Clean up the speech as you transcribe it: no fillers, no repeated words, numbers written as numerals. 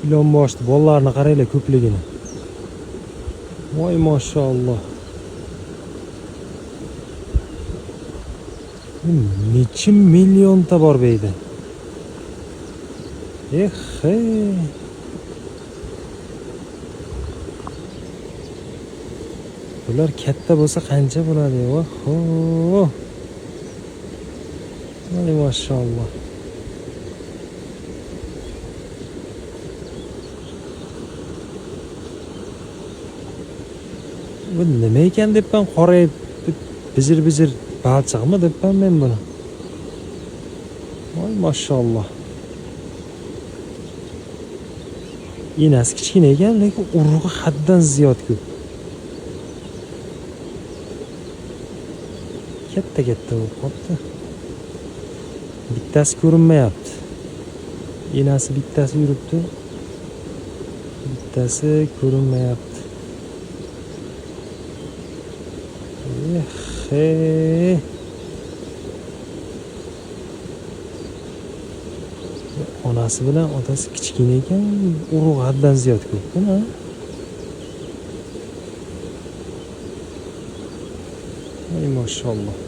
ilon boshli bolalarni qaranglar ko'pligini. Voy maşallah. Neçin milyonta bor beydi. Bular katta bo'lsa qancha bo'ladi? Oho. Voy maşallah. Bu nima ekan debman qorayib bijir balchiqmi debman men buni. Voy maşallah. Inasi kichkina ekan, lekin urug'i haddan ziyod ko'p. Katta bo'lib qopti. Bittasi ko'rinmayapti. Inasi bittasi yuribdi. Bittasi ko'rinmayapti. Onasi bilan otasi kichkina ekan, urug' haddan ziyod ko'p-ku. Ay maşallah.